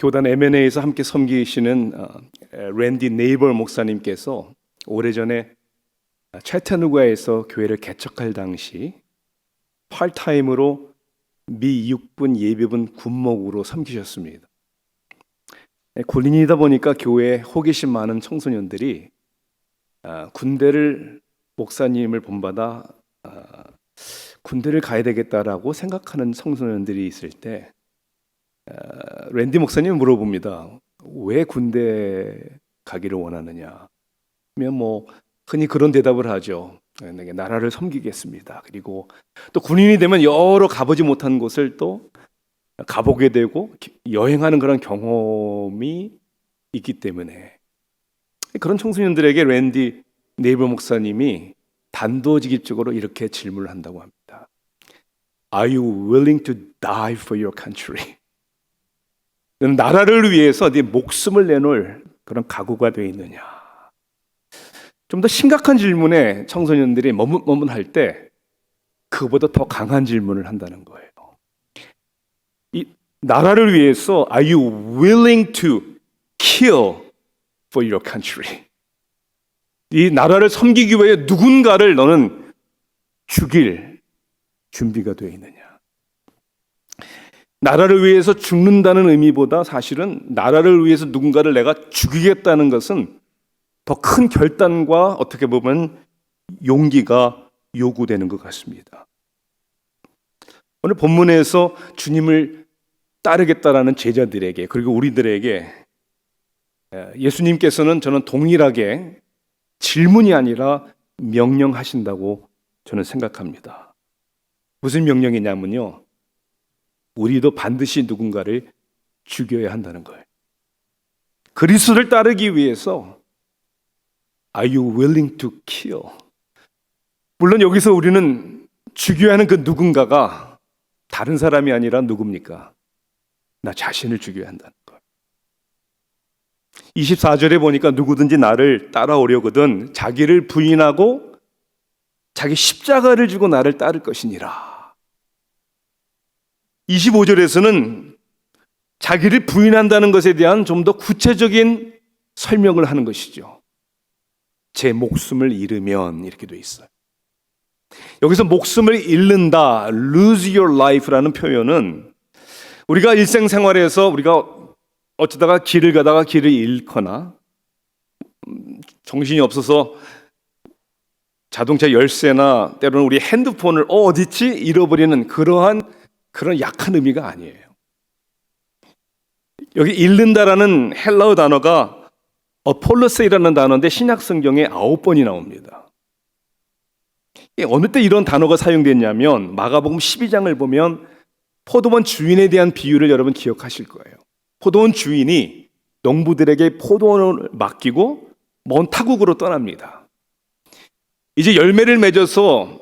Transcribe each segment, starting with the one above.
교단 M&A에서 함께 섬기시는 랜디 네이버 목사님께서 오래전에 채타누가에서 교회를 개척할 당시 파트타임으로 미 육군 예비군 군목으로 섬기셨습니다. 군인이다 보니까 교회에 호기심 많은 청소년들이 군대를 목사님을 본받아 군대를 가야 되겠다라고 생각하는 청소년들이 있을 때 랜디 목사님이 물어봅니다. 왜 군대 가기를 원하느냐? 그러면 흔히 그런 대답을 하죠. 내가 나라를 섬기겠습니다. 그리고 또 군인이 되면 여러 가보지 못한 곳을 또 가보게 되고 여행하는 그런 경험이 있기 때문에 그런 청소년들에게 랜디 네이버 목사님이 단도직입적으로 이렇게 질문을 한다고 합니다. Are you willing to die for your country? 너는 나라를 위해서 네 목숨을 내놓을 그런 각오가 되어 있느냐? 좀 더 심각한 질문에 청소년들이 머뭇머뭇할 때 그보다 더 강한 질문을 한다는 거예요. 이 나라를 위해서 Are you willing to kill for your country? 이 나라를 섬기기 위해 누군가를 너는 죽일 준비가 되어 있느냐? 나라를 위해서 죽는다는 의미보다 사실은 나라를 위해서 누군가를 내가 죽이겠다는 것은 더 큰 결단과 어떻게 보면 용기가 요구되는 것 같습니다. 오늘 본문에서 주님을 따르겠다라는 제자들에게 그리고 우리들에게 예수님께서는 저는 동일하게 질문이 아니라 명령하신다고 저는 생각합니다. 무슨 명령이냐면요. 우리도 반드시 누군가를 죽여야 한다는 거예요. 그리스도를 따르기 위해서 Are you willing to kill? 물론 여기서 우리는 죽여야 하는 그 누군가가 다른 사람이 아니라 누굽니까? 나 자신을 죽여야 한다는 거예요. 24절에 보니까 누구든지 나를 따라오려거든 자기를 부인하고 자기 십자가를 지고 나를 따를 것이니라. 25절에서는 자기를 부인한다는 것에 대한 좀 더 구체적인 설명을 하는 것이죠. 제 목숨을 잃으면 이렇게 돼 있어요. 여기서 목숨을 잃는다, lose your life라는 표현은 우리가 일생생활에서 우리가 어쩌다가 길을 가다가 길을 잃거나 정신이 없어서 자동차 열쇠나 때로는 우리 핸드폰을 어디지 잃어버리는 그런 약한 의미가 아니에요. 여기 잃는다라는 헬라어 단어가 어폴로세이라는 단어인데 신약 성경에 9번이 나옵니다. 어느 때 이런 단어가 사용됐냐면 마가복음 12장을 보면 포도원 주인에 대한 비유를 여러분 기억하실 거예요. 포도원 주인이 농부들에게 포도원을 맡기고 먼 타국으로 떠납니다. 이제 열매를 맺어서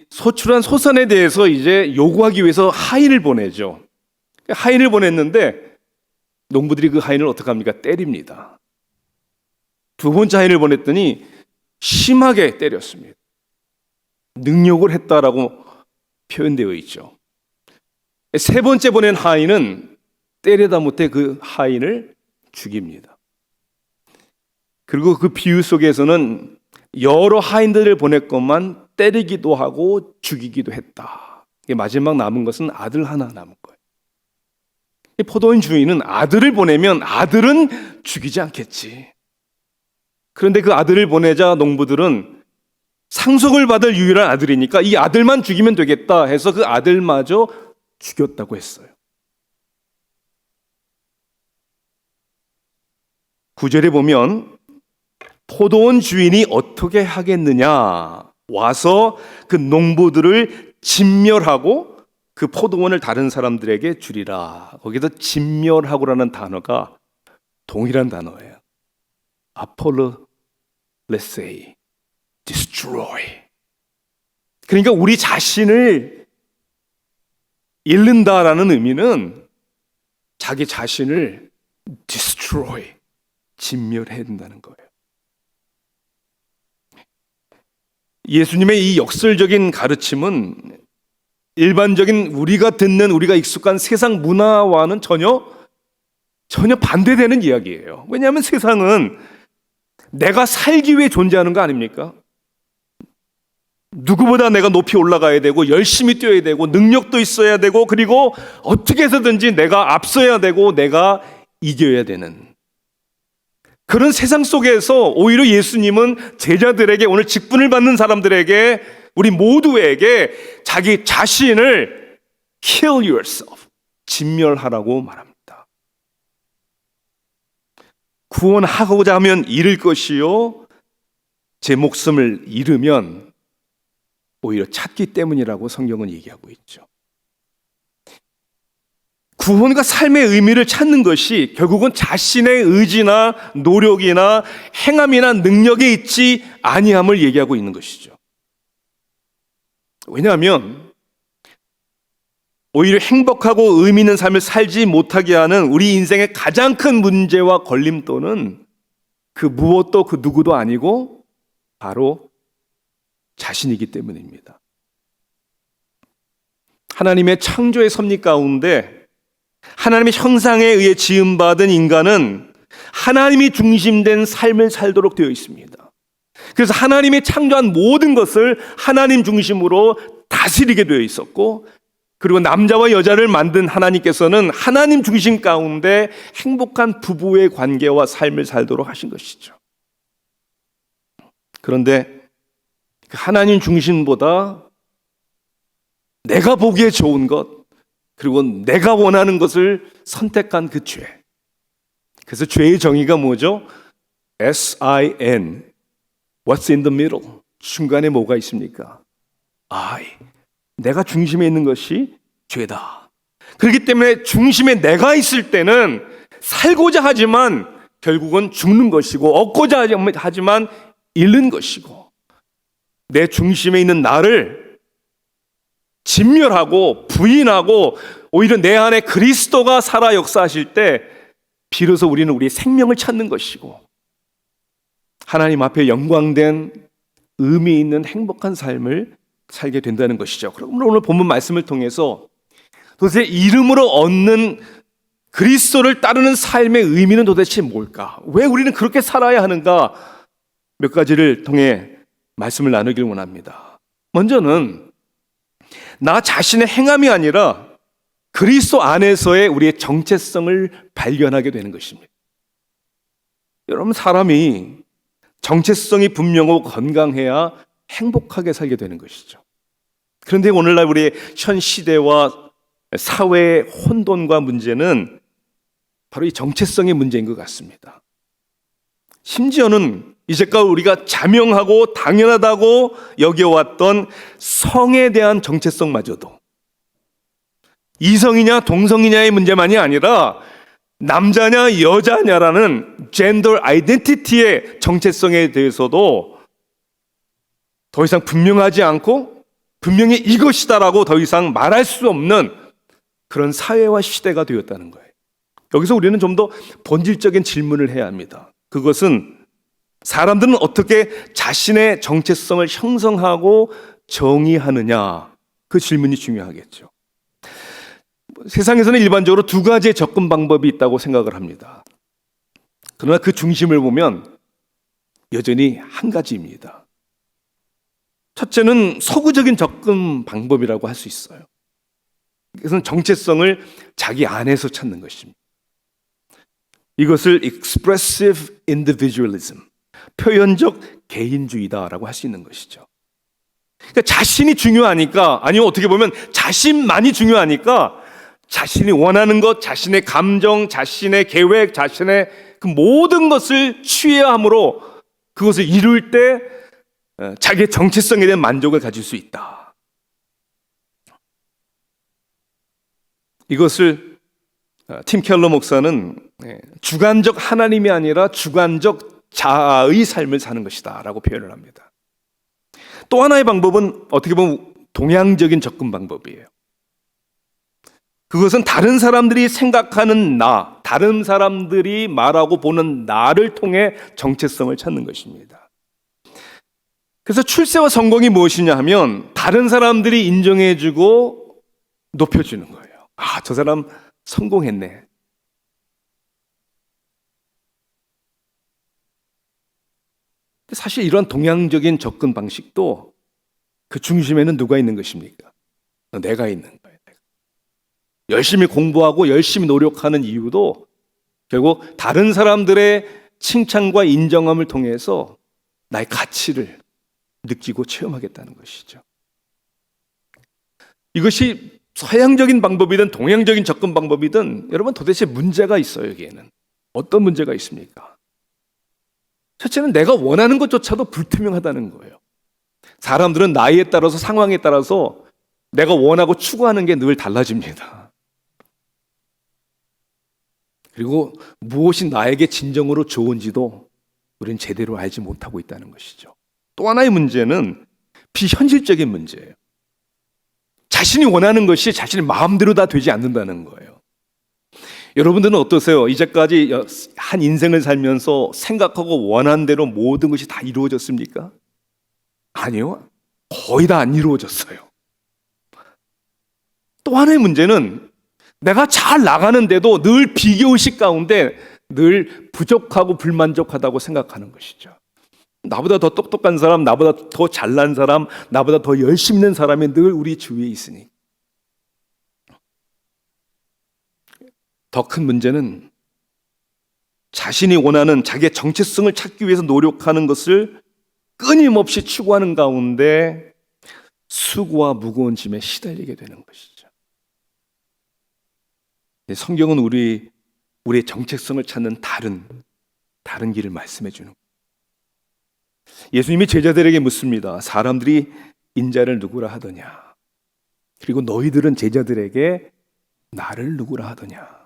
소출한 소산에 대해서 이제 요구하기 위해서 하인을 보내죠. 하인을 보냈는데 농부들이 그 하인을 어떻게 합니까? 때립니다. 두 번째 하인을 보냈더니 심하게 때렸습니다. 능욕을 했다라고 표현되어 있죠. 세 번째 보낸 하인은 때리다 못해 그 하인을 죽입니다. 그리고 그 비유 속에서는 여러 하인들을 보냈건만 때리기도 하고 죽이기도 했다. 마지막 남은 것은 아들 하나 남은 거예요. 이 포도원 주인은 아들을 보내면 아들은 죽이지 않겠지. 그런데 그 아들을 보내자 농부들은 상속을 받을 유일한 아들이니까 이 아들만 죽이면 되겠다 해서 그 아들마저 죽였다고 했어요. 9절에 보면 포도원 주인이 어떻게 하겠느냐 와서 그 농부들을 진멸하고 그 포도원을 다른 사람들에게 주리라. 거기서 진멸하고라는 단어가 동일한 단어예요. 아폴로레세이, destroy. 그러니까 우리 자신을 잃는다라는 의미는 자기 자신을 destroy, 진멸해야 된다는 거예요. 예수님의 이 역설적인 가르침은 일반적인 우리가 익숙한 세상 문화와는 전혀 전혀 반대되는 이야기예요. 왜냐하면 세상은 내가 살기 위해 존재하는 거 아닙니까? 누구보다 내가 높이 올라가야 되고 열심히 뛰어야 되고 능력도 있어야 되고 그리고 어떻게 해서든지 내가 앞서야 되고 내가 이겨야 되는 그런 세상 속에서 오히려 예수님은 제자들에게 오늘 직분을 받는 사람들에게 우리 모두에게 자기 자신을 kill yourself, 진멸하라고 말합니다. 구원하고자 하면 잃을 것이요 제 목숨을 잃으면 오히려 찾기 때문이라고 성경은 얘기하고 있죠. 구원과 삶의 의미를 찾는 것이 결국은 자신의 의지나 노력이나 행함이나 능력에 있지 아니함을 얘기하고 있는 것이죠. 왜냐하면 오히려 행복하고 의미 있는 삶을 살지 못하게 하는 우리 인생의 가장 큰 문제와 걸림돌은 그 무엇도 그 누구도 아니고 바로 자신이기 때문입니다. 하나님의 창조의 섭리 가운데 하나님의 형상에 의해 지음받은 인간은 하나님이 중심된 삶을 살도록 되어 있습니다. 그래서 하나님이 창조한 모든 것을 하나님 중심으로 다스리게 되어 있었고 그리고 남자와 여자를 만든 하나님께서는 하나님 중심 가운데 행복한 부부의 관계와 삶을 살도록 하신 것이죠. 그런데 하나님 중심보다 내가 보기에 좋은 것 그리고 내가 원하는 것을 선택한 그 죄. 그래서 죄의 정의가 뭐죠? S-I-N. What's in the middle? 중간에 뭐가 있습니까? I. 내가 중심에 있는 것이 죄다. 그렇기 때문에 중심에 내가 있을 때는 살고자 하지만 결국은 죽는 것이고 얻고자 하지만 잃는 것이고 내 중심에 있는 나를 진멸하고 부인하고 오히려 내 안에 그리스도가 살아 역사하실 때 비로소 우리는 우리의 생명을 찾는 것이고 하나님 앞에 영광된 의미 있는 행복한 삶을 살게 된다는 것이죠. 그러면 오늘 본문 말씀을 통해서 도대체 이름으로 얻는 그리스도를 따르는 삶의 의미는 도대체 뭘까? 왜 우리는 그렇게 살아야 하는가? 몇 가지를 통해 말씀을 나누길 원합니다. 먼저는 나 자신의 행함이 아니라 그리스도 안에서의 우리의 정체성을 발견하게 되는 것입니다. 여러분, 사람이 정체성이 분명하고 건강해야 행복하게 살게 되는 것이죠. 그런데 오늘날 우리의 현 시대와 사회의 혼돈과 문제는 바로 이 정체성의 문제인 것 같습니다. 심지어는 이제까지 우리가 자명하고 당연하다고 여겨왔던 성에 대한 정체성마저도 이성이냐 동성이냐의 문제만이 아니라 남자냐 여자냐라는 젠더 아이덴티티의 정체성에 대해서도 더 이상 분명하지 않고 분명히 이것이다라고 더 이상 말할 수 없는 그런 사회와 시대가 되었다는 거예요. 여기서 우리는 좀 더 본질적인 질문을 해야 합니다. 그것은 사람들은 어떻게 자신의 정체성을 형성하고 정의하느냐, 그 질문이 중요하겠죠. 세상에서는 일반적으로 두 가지의 접근 방법이 있다고 생각을 합니다. 그러나 그 중심을 보면 여전히 한 가지입니다. 첫째는 서구적인 접근 방법이라고 할 수 있어요. 그것은 정체성을 자기 안에서 찾는 것입니다. 이것을 expressive individualism, 표현적 개인주의다라고 할 수 있는 것이죠. 그러니까 자신이 중요하니까, 아니면 어떻게 보면 자신만이 중요하니까 자신이 원하는 것, 자신의 감정, 자신의 계획, 자신의 그 모든 것을 취해함으로 그것을 이룰 때 자기의 정체성에 대한 만족을 가질 수 있다. 이것을 팀 켈러 목사는 주관적 하나님이 아니라 주관적 자아의 삶을 사는 것이다 라고 표현을 합니다. 또 하나의 방법은 어떻게 보면 동양적인 접근 방법이에요. 그것은 다른 사람들이 생각하는 나, 다른 사람들이 말하고 보는 나를 통해 정체성을 찾는 것입니다. 그래서 출세와 성공이 무엇이냐 하면 다른 사람들이 인정해주고 높여주는 거예요. 아, 저 사람 성공했네. 사실 이런 동양적인 접근 방식도 그 중심에는 누가 있는 것입니까? 내가 있는 거예요. 열심히 공부하고 열심히 노력하는 이유도 결국 다른 사람들의 칭찬과 인정함을 통해서 나의 가치를 느끼고 체험하겠다는 것이죠. 이것이 서양적인 방법이든 동양적인 접근 방법이든 여러분 도대체 문제가 있어요. 여기에는 어떤 문제가 있습니까? 첫째는 내가 원하는 것조차도 불투명하다는 거예요. 사람들은 나이에 따라서 상황에 따라서 내가 원하고 추구하는 게 늘 달라집니다. 그리고 무엇이 나에게 진정으로 좋은지도 우리는 제대로 알지 못하고 있다는 것이죠. 또 하나의 문제는 비현실적인 문제예요. 자신이 원하는 것이 자신의 마음대로 다 되지 않는다는 거예요. 여러분들은 어떠세요? 이제까지 한 인생을 살면서 생각하고 원한 대로 모든 것이 다 이루어졌습니까? 아니요. 거의 다 안 이루어졌어요. 또 하나의 문제는 내가 잘 나가는데도 늘 비교의식 가운데 늘 부족하고 불만족하다고 생각하는 것이죠. 나보다 더 똑똑한 사람, 나보다 더 잘난 사람, 나보다 더 열심히 있는 사람이 늘 우리 주위에 있으니. 더 큰 문제는 자신이 원하는 자기의 정체성을 찾기 위해서 노력하는 것을 끊임없이 추구하는 가운데 수고와 무거운 짐에 시달리게 되는 것이죠. 성경은 우리의 정체성을 찾는 다른 길을 말씀해 주는 거예요. 예수님이 제자들에게 묻습니다. 사람들이 인자를 누구라 하더냐? 그리고 너희들은 제자들에게 나를 누구라 하더냐?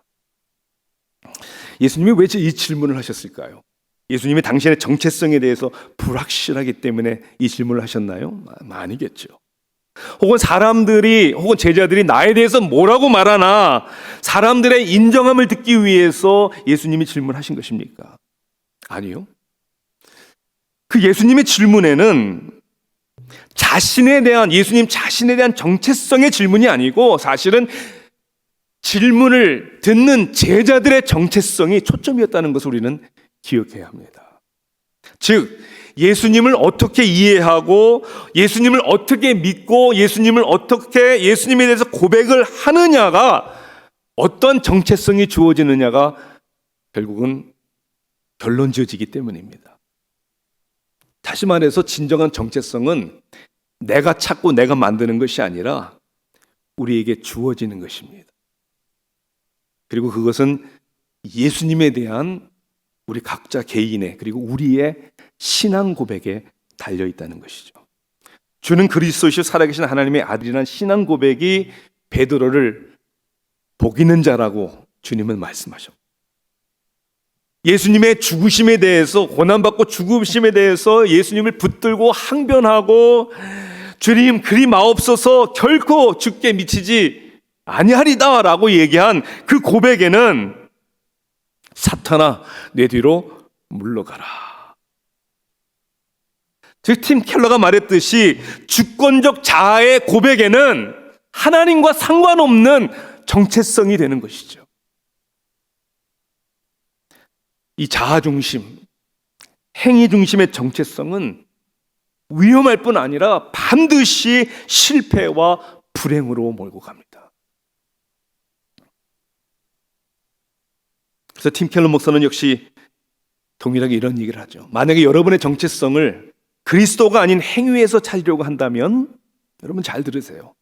예수님이 왜 이 질문을 하셨을까요? 예수님이 당신의 정체성에 대해서 불확실하기 때문에 이 질문을 하셨나요? 아니겠죠. 혹은 혹은 제자들이 나에 대해서 뭐라고 말하나 사람들의 인정함을 듣기 위해서 예수님이 질문하신 것입니까? 아니요. 그 예수님의 질문에는 예수님 자신에 대한 정체성의 질문이 아니고 사실은 질문을 듣는 제자들의 정체성이 초점이었다는 것을 우리는 기억해야 합니다. 즉, 예수님을 어떻게 이해하고 예수님을 어떻게 믿고 예수님에 대해서 고백을 하느냐가 어떤 정체성이 주어지느냐가 결국은 결론 지어지기 때문입니다. 다시 말해서 진정한 정체성은 내가 찾고 내가 만드는 것이 아니라 우리에게 주어지는 것입니다. 그리고 그것은 예수님에 대한 우리 각자 개인의 그리고 우리의 신앙 고백에 달려 있다는 것이죠. 주는 그리스도시요 살아계신 하나님의 아들이라는 신앙 고백이 베드로를 복 있는 자라고 주님은 말씀하셨고, 예수님의 죽으심에 대해서, 고난받고 죽으심에 대해서 예수님을 붙들고 항변하고 주님 그리 마옵소서 결코 죽게 미치지 아니하리다 라고 얘기한 그 고백에는 사탄아 내 뒤로 물러가라. 즉 팀 켈러가 말했듯이 주권적 자아의 고백에는 하나님과 상관없는 정체성이 되는 것이죠. 이 자아 중심, 행위 중심의 정체성은 위험할 뿐 아니라 반드시 실패와 불행으로 몰고 갑니다. 그래서 팀 켈러 목사는 역시 동일하게 이런 얘기를 하죠. 만약에 여러분의 정체성을 그리스도가 아닌 행위에서 찾으려고 한다면 여러분 잘 들으세요.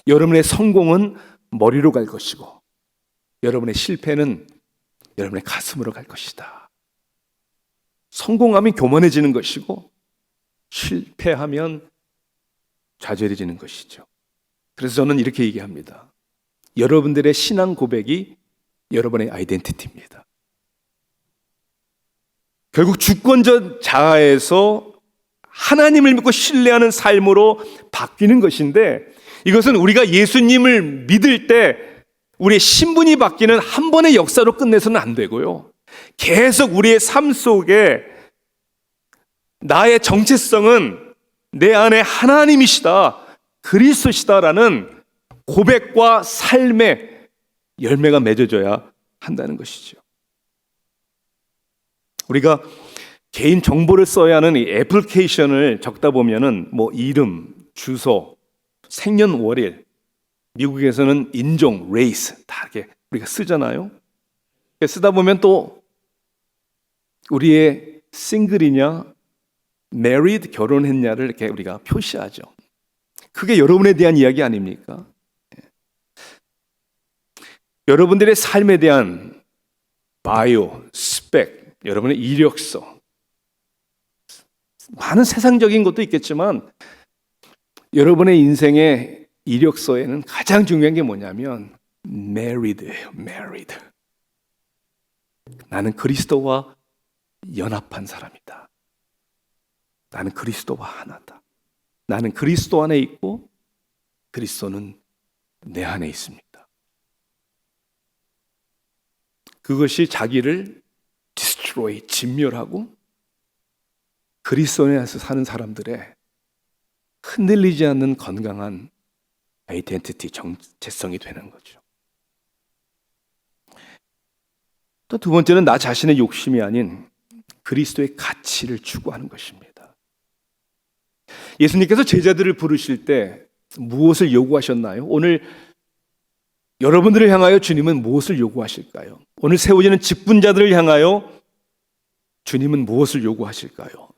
여러분의 성공은 머리로 갈 것이고 여러분의 실패는 여러분의 가슴으로 갈 것이다. 성공하면 교만해지는 것이고 실패하면 좌절해지는 것이죠. 그래서 저는 이렇게 얘기합니다. 여러분들의 신앙 고백이 여러분의 아이덴티티입니다. 결국 주권적 자아에서 하나님을 믿고 신뢰하는 삶으로 바뀌는 것인데, 이것은 우리가 예수님을 믿을 때 우리의 신분이 바뀌는 한 번의 역사로 끝내서는 안 되고요. 계속 우리의 삶 속에 나의 정체성은 내 안에 하나님이시다, 그리스도시다라는 고백과 삶의 열매가 맺어져야 한다는 것이죠. 우리가 개인 정보를 써야 하는 이 애플리케이션을 적다 보면은 뭐 이름, 주소, 생년월일, 미국에서는 인종, 레이스 다 이렇게 우리가 쓰잖아요. 쓰다 보면 또 우리의 싱글이냐, married, 결혼했냐를 이렇게 우리가 표시하죠. 그게 여러분에 대한 이야기 아닙니까? 여러분들의 삶에 대한 바이오, 스펙, 여러분의 이력서, 많은 세상적인 것도 있겠지만 여러분의 인생의 이력서에는 가장 중요한 게 뭐냐면 married예요. married. 나는 그리스도와 연합한 사람이다. 나는 그리스도와 하나다. 나는 그리스도 안에 있고 그리스도는 내 안에 있습니다. 그것이 자기를 destroy, 진멸하고 그리스도 안에서 사는 사람들의 흔들리지 않는 건강한 아이덴티티, 정체성이 되는 거죠. 또 두 번째는 나 자신의 욕심이 아닌 그리스도의 가치를 추구하는 것입니다. 예수님께서 제자들을 부르실 때 무엇을 요구하셨나요? 오늘 여러분들을 향하여 주님은 무엇을 요구하실까요? 오늘 세워지는 직분자들을 향하여 주님은 무엇을 요구하실까요?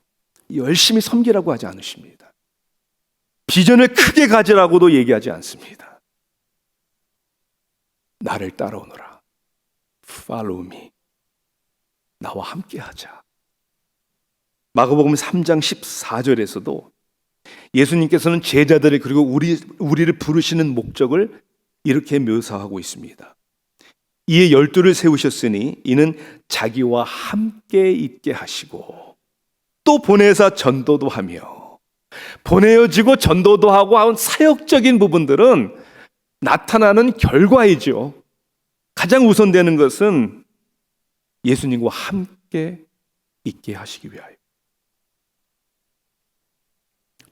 열심히 섬기라고 하지 않으십니다. 비전을 크게 가지라고도 얘기하지 않습니다. 나를 따라오너라. Follow me. 나와 함께 하자. 마가복음 3장 14절에서도 예수님께서는 제자들을 그리고 우리를 부르시는 목적을 이렇게 묘사하고 있습니다. 이에 12를 세우셨으니 이는 자기와 함께 있게 하시고 또 보내사 전도도 하며, 보내어지고 전도도 하고 하는 사역적인 부분들은 나타나는 결과이죠. 가장 우선되는 것은 예수님과 함께 있게 하시기 위하여.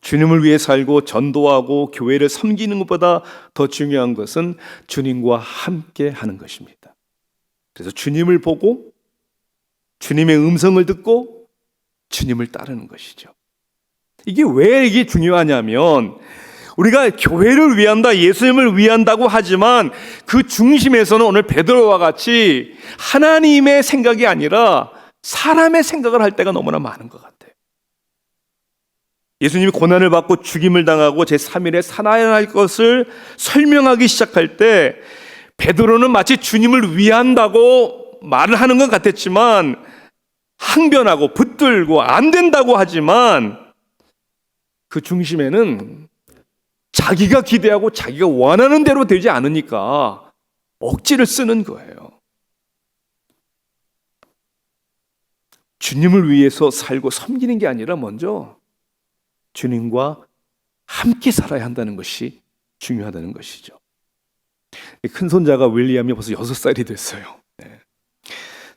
주님을 위해 살고 전도하고 교회를 섬기는 것보다 더 중요한 것은 주님과 함께 하는 것입니다. 그래서 주님을 보고 주님의 음성을 듣고 주님을 따르는 것이죠. 이게 왜 이게 중요하냐면 우리가 교회를 위한다, 예수님을 위한다고 하지만 그 중심에서는 오늘 베드로와 같이 하나님의 생각이 아니라 사람의 생각을 할 때가 너무나 많은 것 같아요. 예수님이 고난을 받고 죽임을 당하고 제3일에 살아날 것을 설명하기 시작할 때 베드로는 마치 주님을 위한다고 말을 하는 것 같았지만 항변하고 붙들고 안 된다고 하지만 그 중심에는 자기가 기대하고 자기가 원하는 대로 되지 않으니까 억지를 쓰는 거예요. 주님을 위해서 살고 섬기는 게 아니라 먼저 주님과 함께 살아야 한다는 것이 중요하다는 것이죠. 큰 손자가 윌리엄이 벌써 6살이 됐어요.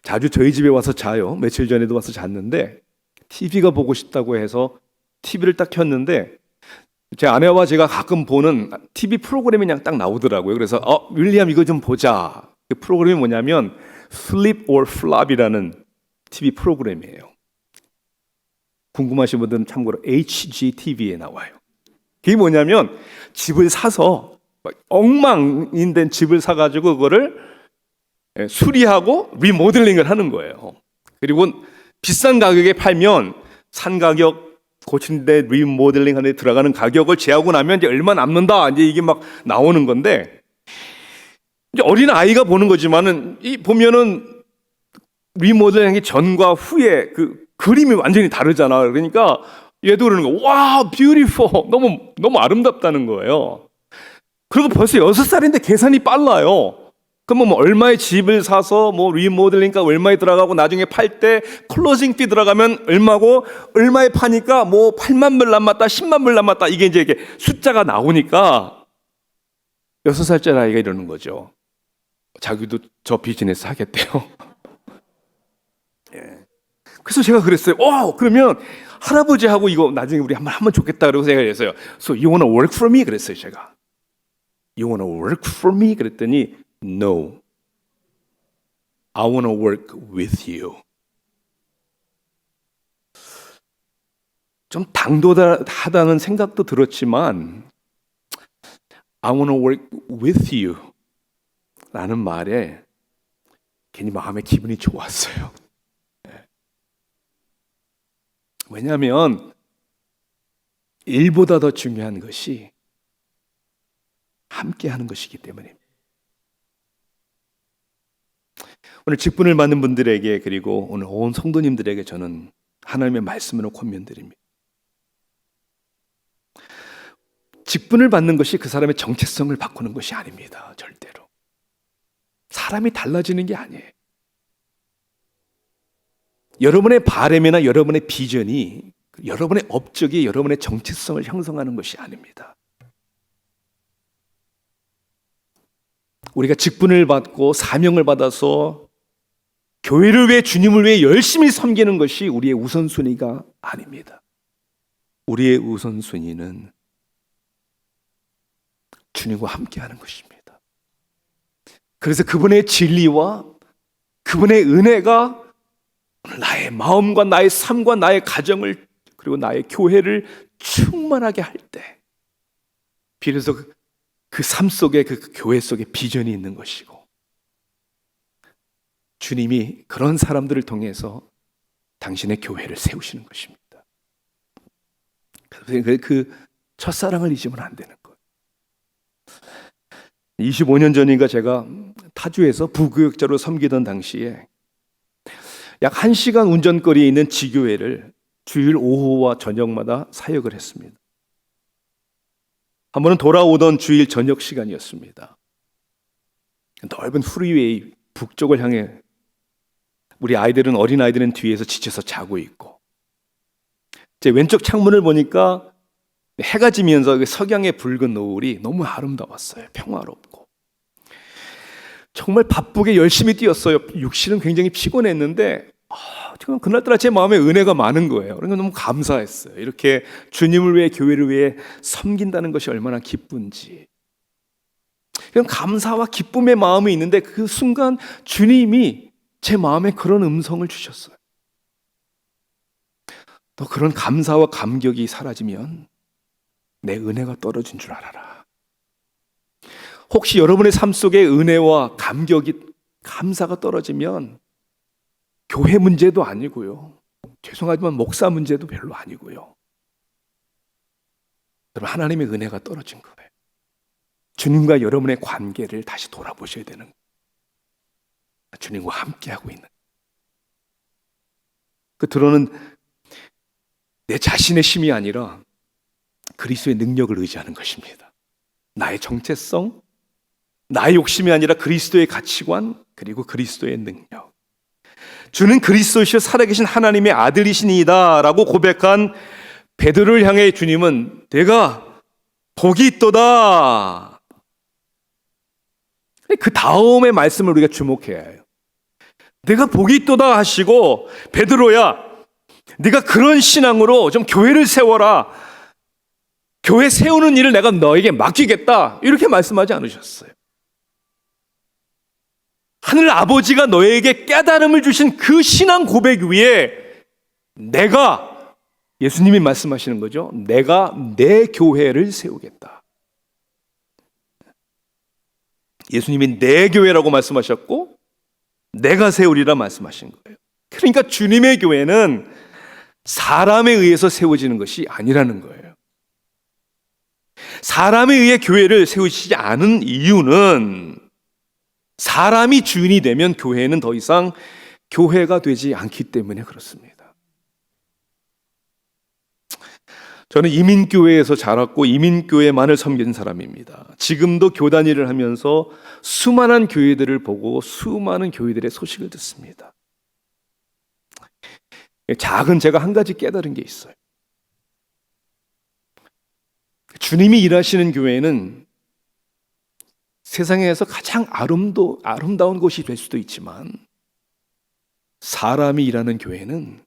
자주 저희 집에 와서 자요. 며칠 전에도 와서 잤는데 TV가 보고 싶다고 해서 TV를 딱 켰는데 제 아내와 제가 가끔 보는 TV 프로그램이 그냥 딱 나오더라고요. 그래서 윌리엄 이거 좀 보자. 그 프로그램이 뭐냐면 Flip or Flop이라는 TV 프로그램이에요. 궁금하신 분들은 참고로 HGTV에 나와요. 그게 뭐냐면 집을 사서 엉망인된 집을 사가지고 그거를 수리하고 리모델링을 하는 거예요. 그리고 비싼 가격에 팔면 산 가격 고치는데 리모델링 하는데 들어가는 가격을 제하고 나면 이제 얼마 남는다 이제 이게 막 나오는 건데 이제 어린 아이가 보는 거지만은 이 보면은 리모델링이 전과 후에 그 그림이 완전히 다르잖아. 그러니까 얘도 그러는 거, 와, 뷰티풀, 너무 아름답다는 거예요. 그리고 벌써 6살인데 계산이 빨라요. 그러면 뭐 얼마의 집을 사서 뭐 리모델링가 얼마에 들어가고 나중에 팔 때 클로징 피 들어가면 얼마고 얼마에 파니까 뭐 8만 불 남았다 10만 불 남았다 이게 이제 이렇게 숫자가 나오니까 6살짜리 아이가 이러는 거죠. 자기도 저 비즈니스 하겠대요. 예. 그래서 제가 그랬어요. 그러면 할아버지하고 이거 나중에 우리 한번 하면 좋겠다 그러고 제가 그랬어요. So you wanna work for me? 그랬어요 제가. You wanna work for me? 그랬더니 No, I want to work with you. 좀 당돌하다는 생각도 들었지만 I want to work with you 라는 말에 괜히 마음에 기분이 좋았어요. 왜냐하면 일보다 더 중요한 것이 함께 하는 것이기 때문입니다. 오늘 직분을 받는 분들에게 그리고 오늘 온 성도님들에게 저는 하나님의 말씀으로 권면드립니다. 직분을 받는 것이 그 사람의 정체성을 바꾸는 것이 아닙니다. 절대로. 사람이 달라지는 게 아니에요. 여러분의 바램이나 여러분의 비전이 여러분의 업적이 여러분의 정체성을 형성하는 것이 아닙니다. 우리가 직분을 받고 사명을 받아서 교회를 위해 주님을 위해 열심히 섬기는 것이 우리의 우선순위가 아닙니다. 우리의 우선순위는 주님과 함께하는 것입니다. 그래서 그분의 진리와 그분의 은혜가 나의 마음과 나의 삶과 나의 가정을 그리고 나의 교회를 충만하게 할 때 비로소 그 삶 속에 그 교회 속에 비전이 있는 것이고 주님이 그런 사람들을 통해서 당신의 교회를 세우시는 것입니다. 그래서 그 첫사랑을 잊으면 안 되는 거예요. 25년 전인가 제가 타주에서 부교역자로 섬기던 당시에 약 1시간 운전거리에 있는 지교회를 주일 오후와 저녁마다 사역을 했습니다. 한 번은 돌아오던 주일 저녁 시간이었습니다. 넓은 프리웨이 북쪽을 향해 우리 아이들은 어린 아이들은 뒤에서 지쳐서 자고 있고 제 왼쪽 창문을 보니까 해가 지면서 석양의 붉은 노을이 너무 아름다웠어요. 평화롭고 정말 바쁘게 열심히 뛰었어요. 육신은 굉장히 피곤했는데 지금 그날따라 제 마음에 은혜가 많은 거예요. 그러니까 너무 감사했어요. 이렇게 주님을 위해 교회를 위해 섬긴다는 것이 얼마나 기쁜지. 그냥 감사와 기쁨의 마음이 있는데 그 순간 주님이 제 마음에 그런 음성을 주셨어요. 너 그런 감사와 감격이 사라지면 내 은혜가 떨어진 줄 알아라. 혹시 여러분의 삶 속에 은혜와 감사가 떨어지면 교회 문제도 아니고요. 죄송하지만 목사 문제도 별로 아니고요. 여러분 하나님의 은혜가 떨어진 거예요. 주님과 여러분의 관계를 다시 돌아보셔야 되는 거예요. 주님과 함께하고 있는 그 드러는 내 자신의 힘이 아니라 그리스도의 능력을 의지하는 것입니다. 나의 정체성, 나의 욕심이 아니라 그리스도의 가치관 그리고 그리스도의 능력. 주는 그리스도시여 살아계신 하나님의 아들이시니이다 라고 고백한 베드로를 향해 주님은 내가 복이 있도다. 그 다음의 말씀을 우리가 주목해야 해요. 내가 복이 있도다 하시고 베드로야 네가 그런 신앙으로 좀 교회를 세워라. 교회 세우는 일을 내가 너에게 맡기겠다. 이렇게 말씀하지 않으셨어요. 하늘 아버지가 너에게 깨달음을 주신 그 신앙 고백 위에 내가 예수님이 말씀하시는 거죠. 내가 내 교회를 세우겠다. 예수님이 내 교회라고 말씀하셨고 내가 세우리라 말씀하신 거예요. 그러니까 주님의 교회는 사람에 의해서 세워지는 것이 아니라는 거예요. 사람에 의해 교회를 세우시지 않은 이유는 사람이 주인이 되면 교회는 더 이상 교회가 되지 않기 때문에 그렇습니다. 저는 이민교회에서 자랐고 이민교회만을 섬긴 사람입니다. 지금도 교단 일을 하면서 수많은 교회들을 보고 수많은 교회들의 소식을 듣습니다. 작은 제가 한 가지 깨달은 게 있어요. 주님이 일하시는 교회는 세상에서 가장 아름다운 곳이 될 수도 있지만 사람이 일하는 교회는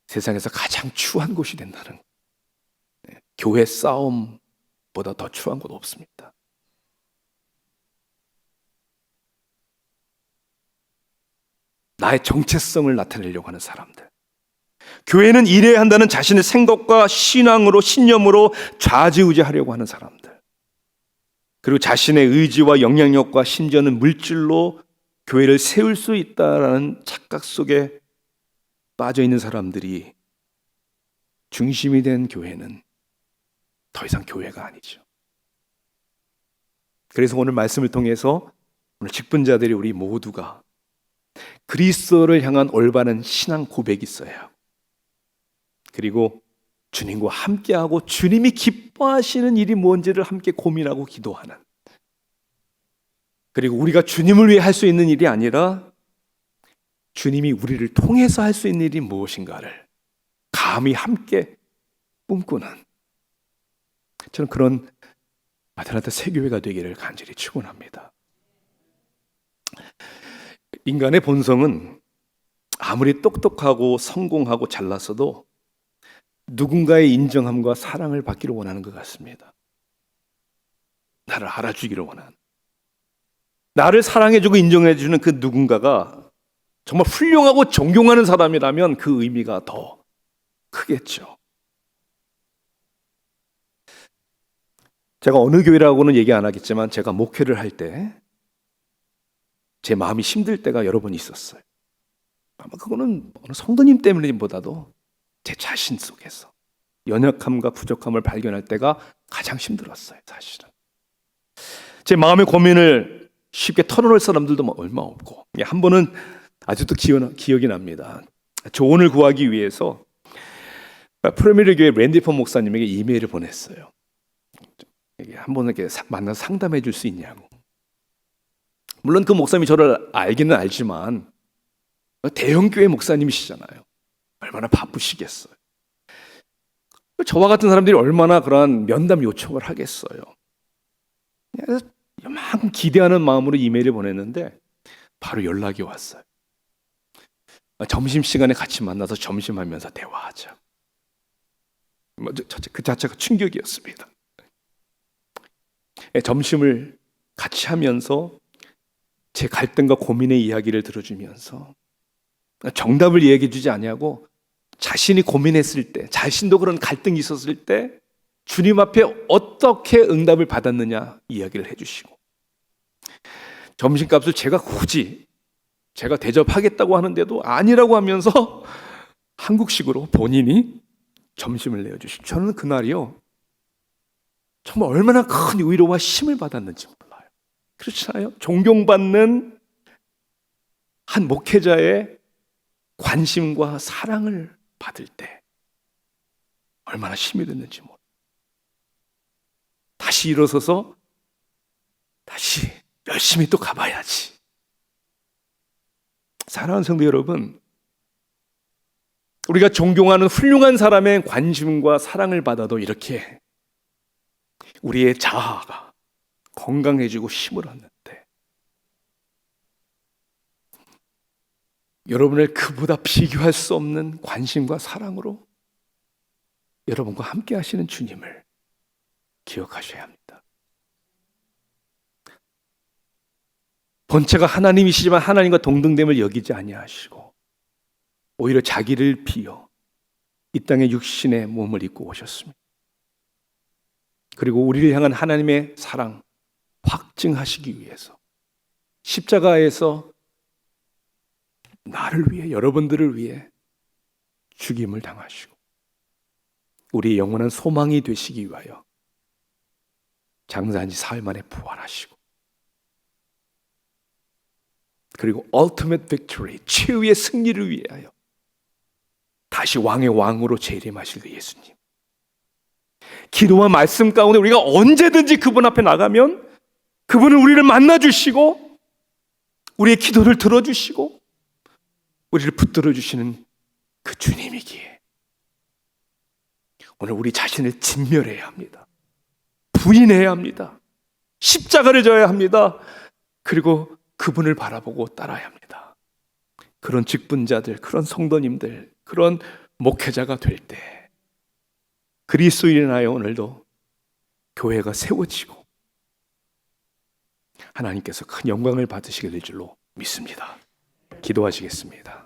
세상에서 가장 추한 곳이 된다는 거예요. 교회 싸움보다 더 추한 곳 없습니다. 나의 정체성을 나타내려고 하는 사람들, 교회는 이래야 한다는 자신의 생각과 신앙으로, 신념으로 좌지우지하려고 하는 사람들. 그리고 자신의 의지와 영향력과 심지어는 물질로 교회를 세울 수 있다라는 착각 속에 빠져 있는 사람들이 중심이 된 교회는 더 이상 교회가 아니죠. 그래서 오늘 말씀을 통해서 오늘 직분자들이 우리 모두가 그리스도를 향한 올바른 신앙 고백이 있어요. 그리고 주님과 함께하고 주님이 기뻐하시는 일이 뭔지를 함께 고민하고 기도하는, 그리고 우리가 주님을 위해 할 수 있는 일이 아니라 주님이 우리를 통해서 할 수 있는 일이 무엇인가를 감히 함께 꿈꾸는, 저는 그런 마테나타 새교회가 되기를 간절히 축원합니다. 인간의 본성은 아무리 똑똑하고 성공하고 잘났어도 누군가의 인정함과 사랑을 받기를 원하는 것 같습니다. 나를 알아주기를 원하는, 나를 사랑해주고 인정해주는 그 누군가가 정말 훌륭하고 존경하는 사람이라면 그 의미가 더 크겠죠. 제가 어느 교회라고는 얘기 안 하겠지만 제가 목회를 할 때 제 마음이 힘들 때가 여러 번 있었어요. 아마 그거는 어느 성도님 때문보다도 제 자신 속에서 연약함과 부족함을 발견할 때가 가장 힘들었어요. 사실은 제 마음의 고민을 쉽게 털어놓을 사람들도 얼마 없고, 한 번은 아직도 기억이 납니다. 조언을 구하기 위해서 프레미리 교회 랜디퍼 목사님에게 이메일을 보냈어요. 한번 이렇게 만나서 상담해 줄 수 있냐고. 물론 그 목사님이 저를 알기는 알지만 대형교회 목사님이시잖아요. 얼마나 바쁘시겠어요. 저와 같은 사람들이 얼마나 그러한 면담 요청을 하겠어요. 그래서 이만큼 기대하는 마음으로 이메일을 보냈는데 바로 연락이 왔어요. 점심시간에 같이 만나서 점심하면서 대화하자. 그 자체가 충격이었습니다. 점심을 같이 하면서 제 갈등과 고민의 이야기를 들어주면서 정답을 얘기해 주지 아니하고 자신이 고민했을 때, 자신도 그런 갈등이 있었을 때 주님 앞에 어떻게 응답을 받았느냐 이야기를 해주시고, 점심값을 굳이 제가 대접하겠다고 하는데도 아니라고 하면서 한국식으로 본인이 점심을 내어주시고, 저는 그날이요 정말 얼마나 큰 위로와 힘을 받았는지 몰라요. 그렇잖아요. 존경받는 한 목회자의 관심과 사랑을 받을 때 얼마나 힘이 됐는지 몰라요. 다시 일어서서 다시 열심히 또 가봐야지. 사랑하는 성도 여러분, 우리가 존경하는 훌륭한 사람의 관심과 사랑을 받아도 이렇게 우리의 자아가 건강해지고 힘을 얻는데, 여러분을 그보다 비교할 수 없는 관심과 사랑으로 여러분과 함께 하시는 주님을 기억하셔야 합니다. 본체가 하나님이시지만 하나님과 동등됨을 여기지 아니하시고 오히려 자기를 비워 이 땅에 육신의 몸을 입고 오셨습니다. 그리고 우리를 향한 하나님의 사랑 확증하시기 위해서 십자가에서 나를 위해, 여러분들을 위해 죽임을 당하시고 우리의 영원한 소망이 되시기 위하여 장사한 지 사흘 만에 부활하시고, 그리고 ultimate victory, 최후의 승리를 위하여 다시 왕의 왕으로 재림하실 그 예수님, 기도와 말씀 가운데 우리가 언제든지 그분 앞에 나가면 그분은 우리를 만나주시고 우리의 기도를 들어주시고 우리를 붙들어 주시는 그 주님이기에 오늘 우리 자신을 진멸해야 합니다. 부인해야 합니다. 십자가를 져야 합니다. 그리고 그분을 바라보고 따라야 합니다. 그런 직분자들, 그런 성도님들, 그런 목회자가 될 때 그리스도인하여 오늘도 교회가 세워지고 하나님께서 큰 영광을 받으시게 될 줄로 믿습니다. 기도하시겠습니다.